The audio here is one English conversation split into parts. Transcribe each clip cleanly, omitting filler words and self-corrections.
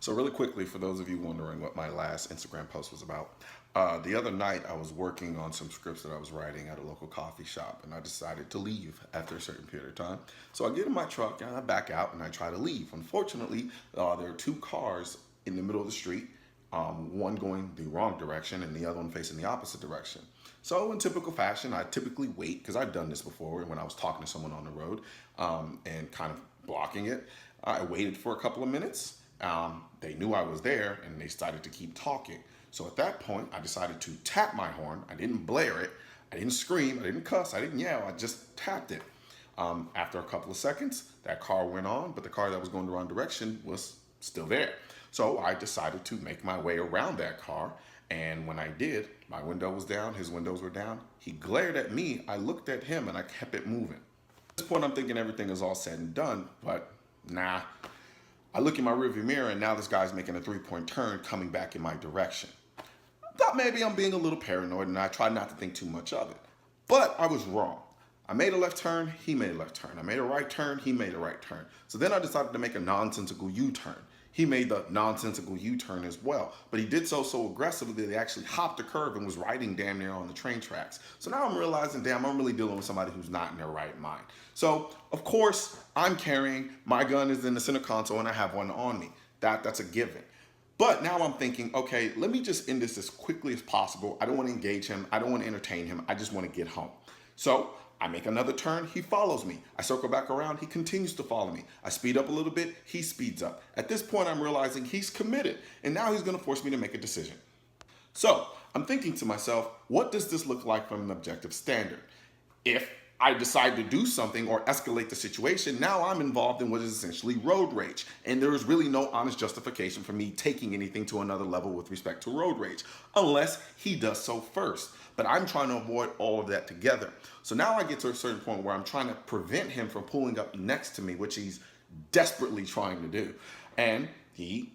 So really quickly, for those of you wondering what my last Instagram post was about, the other night I was working on some scripts that I was writing at a local coffee shop, and I decided to leave after a certain period of time. So I get in my truck and I back out and I try to leave. Unfortunately, there are two cars in the middle of the street, one going the wrong direction and the other one facing the opposite direction. So in typical fashion, I typically wait because I've done this before when I was talking to someone on the road and kind of blocking it. I waited for a couple of minutes. They knew I was there and they started to keep talking. So at that point, I decided to tap my horn. I didn't blare it. I didn't scream. I didn't cuss. I didn't yell. I just tapped it. After a couple of seconds, that car went on, but the car that was going the wrong direction was still there. So I decided to make my way around that car. And when I did, my window was down, his windows were down. He glared at me. I looked at him and I kept it moving. At this point, I'm thinking everything is all said and done, but nah. I look in my rearview mirror and now this guy's making a three-point turn coming back in my direction. Thought maybe I'm being a little paranoid and I tried not to think too much of it. But I was wrong. I made a left turn, he made a left turn. I made a right turn, he made a right turn. So then I decided to make a nonsensical U-turn. He made the nonsensical U-turn as well, but he did so aggressively that he actually hopped the curve and was riding damn near on the train tracks. So now I'm realizing, damn, I'm really dealing with somebody who's not in their right mind. So, of course, I'm carrying, my gun is in the center console and I have one on me. That's a given. But now I'm thinking, okay, let me just end this as quickly as possible. I don't want to engage him. I don't want to entertain him. I just want to get home. So I make another turn, he follows me. I circle back around, he continues to follow me. I speed up a little bit, he speeds up. At this point, I'm realizing he's committed, and now he's gonna force me to make a decision. So I'm thinking to myself, what does this look like from an objective standard? If I decide to do something or escalate the situation, now I'm involved in what is essentially road rage. And there is really no honest justification for me taking anything to another level with respect to road rage, unless he does so first. But I'm trying to avoid all of that together. So now I get to a certain point where I'm trying to prevent him from pulling up next to me, which he's desperately trying to do. And he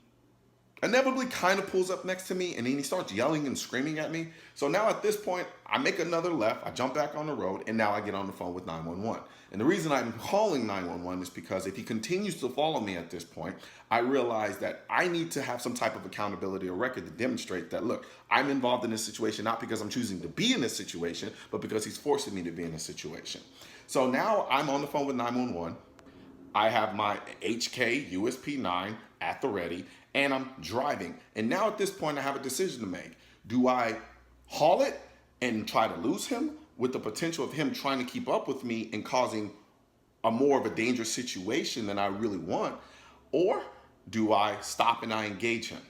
inevitably kind of pulls up next to me and then he starts yelling and screaming at me. So now at this point, I make another left, I jump back on the road, and now I get on the phone with 911. And the reason I'm calling 911 is because if he continues to follow me at this point, I realize that I need to have some type of accountability or record to demonstrate that, look, I'm involved in this situation, not because I'm choosing to be in this situation, but because he's forcing me to be in this situation. So now I'm on the phone with 911. I have my HK USP9 at the ready, and I'm driving. And now at this point, I have a decision to make. Do I haul it and try to lose him with the potential of him trying to keep up with me and causing a more of a dangerous situation than I really want? Or do I stop and I engage him?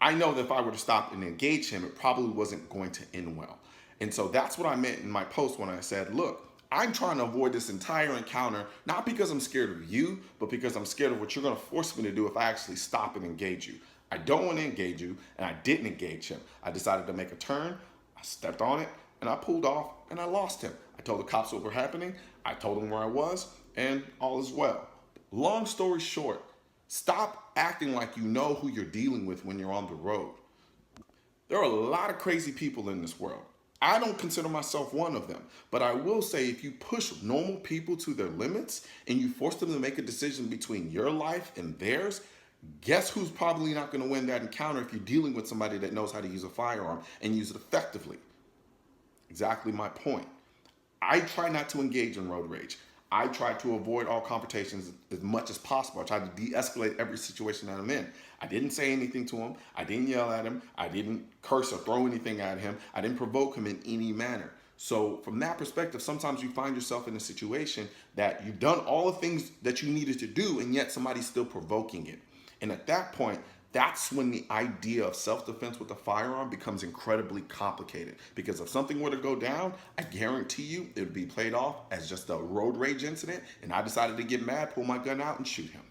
I know that if I were to stop and engage him, it probably wasn't going to end well. And so that's what I meant in my post when I said, look, I'm trying to avoid this entire encounter, not because I'm scared of you, but because I'm scared of what you're going to force me to do if I actually stop and engage you. I don't want to engage you, and I didn't engage him. I decided to make a turn, I stepped on it, and I pulled off, and I lost him. I told the cops what were happening, I told them where I was, and all is well. Long story short, stop acting like you know who you're dealing with when you're on the road. There are a lot of crazy people in this world. I don't consider myself one of them, but I will say if you push normal people to their limits and you force them to make a decision between your life and theirs, guess who's probably not going to win that encounter if you're dealing with somebody that knows how to use a firearm and use it effectively? Exactly my point. I try not to engage in road rage. I try to avoid all confrontations as much as possible. I try to de-escalate every situation that I'm in. I didn't say anything to him. I didn't yell at him. I didn't curse or throw anything at him. I didn't provoke him in any manner. So from that perspective, sometimes you find yourself in a situation that you've done all the things that you needed to do, and yet somebody's still provoking it. And at that point, that's when the idea of self-defense with a firearm becomes incredibly complicated. Because if something were to go down, I guarantee you it would be played off as just a road rage incident, and I decided to get mad, pull my gun out, and shoot him.